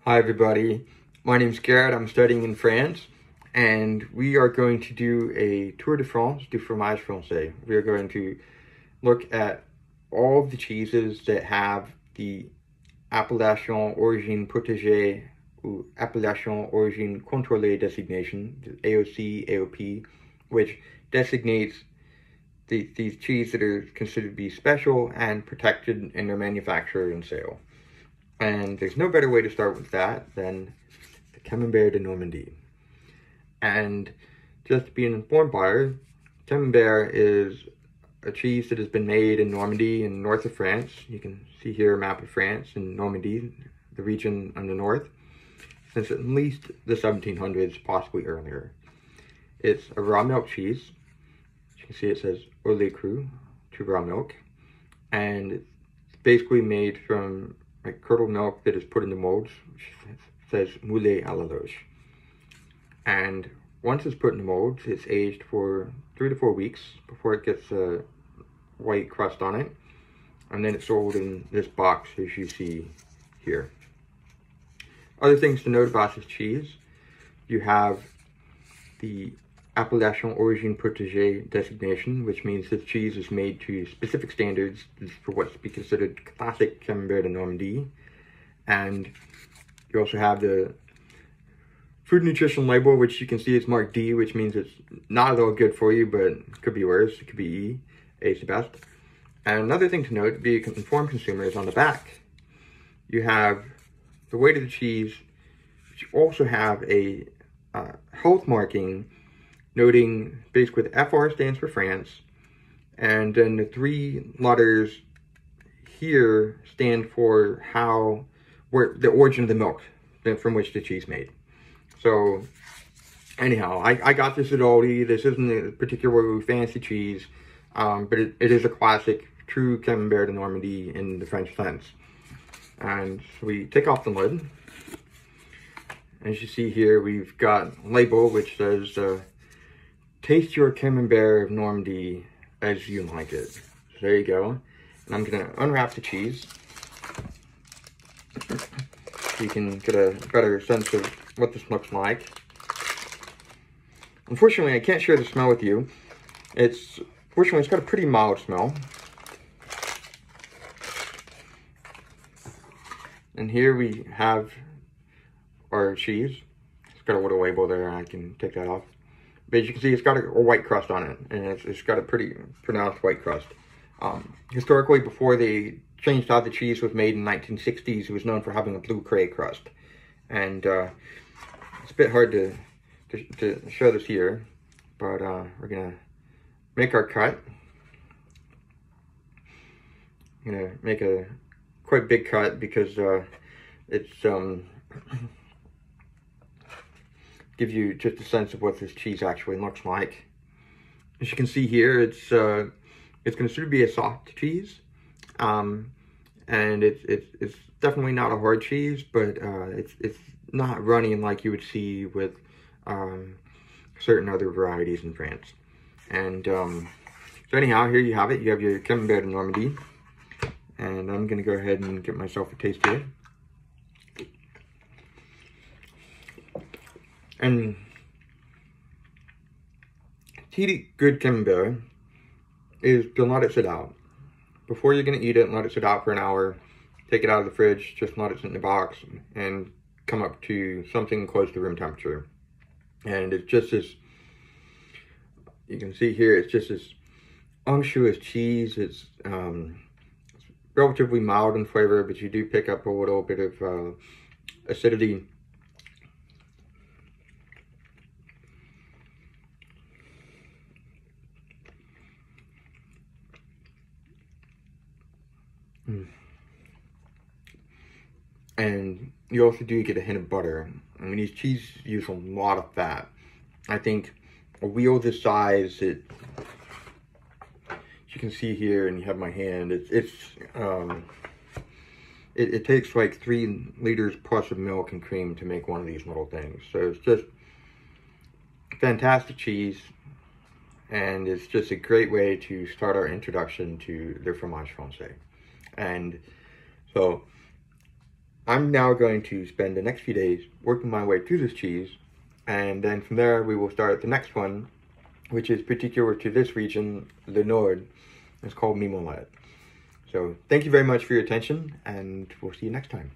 Hi everybody, my name's Garrett. I'm studying in France and we are going to do a Tour de France du fromage français. We are going to look at all of the cheeses that have the Appellation Origine Protégée or Appellation Origine Contrôlée designation, the AOC, AOP, which designates these cheese that are considered to be special and protected in their manufacture and sale. And there's no better way to start with that than the Camembert de Normandie. And just to be an informed buyer, Camembert is a cheese that has been made in Normandy in the north of France. You can see here a map of France and Normandy, the region on the north, since at least the 1700s, possibly earlier. It's a raw milk cheese. As you can see, it says au lait cru, to raw milk. And it's basically made from curdled milk that is put into molds, which says moulé à la loche. And once it's put in the molds, it's aged for 3 to 4 weeks before it gets a white crust on it. And then it's sold in this box, as you see here. Other things to note about this cheese, you have the Appellation Origine Protégée designation, which means this cheese is made to specific standards for what's to be considered classic Camembert de Normandie. And you also have the food nutrition label, which you can see is marked D, which means it's not at all good for you, but it could be worse. It could be E. A is the best. And another thing to note, to be an informed consumer, is on the back, you have the weight of the cheese, but you also have a health marking noting basically the FR stands for France, and then the 3 letters here stand for where the origin of the milk from which the cheese made. So anyhow, I got this at Aldi. This isn't a particularly fancy cheese, but it is a classic, true Camembert de Normandie in the French sense. And so we take off the lid. As you see here, we've got a label which says, taste your Camembert of Normandy as you like it. So there you go. And I'm going to unwrap the cheese so you can get a better sense of what this looks like. Unfortunately, I can't share the smell with you. Fortunately, it's got a pretty mild smell. And here we have our cheese. It's got a little label there. I can take that off. But as you can see, it's got a white crust on it, and it's got a pretty pronounced white crust. Historically, before they changed how the cheese was made in the 1960s, it was known for having a blue cray crust. And it's a bit hard to show this here, but we're gonna make our cut. I'm gonna make a quite big cut because it's give you just a sense of what this cheese actually looks like. As you can see here, it's going to sort of be a soft cheese, and it's definitely not a hard cheese, but it's not runny like you would see with certain other varieties in France. And so anyhow, here you have it. You have your Camembert de Normandie, and I'm going to go ahead and get myself a taste here. And to eat good Camembert is to let it sit out. Before you're going to eat it, let it sit out for an hour. Take it out of the fridge, just let it sit in the box, and come up to something close to room temperature. And it's just this, you can see here, it's just this unctuous cheese. It's relatively mild in flavor, but you do pick up a little bit of acidity. And you also do get a hint of butter. I mean, these cheeses use a lot of fat. I think a wheel this size, as you can see here, and you have my hand, it takes like 3 liters plus of milk and cream to make one of these little things. So it's just fantastic cheese, and it's just a great way to start our introduction to the fromage français. And so I'm now going to spend the next few days working my way through this cheese, and then from there we will start the next one, which is particular to this region, Le Nord. It's called Mimolette. So thank you very much for your attention, and we'll see you next time.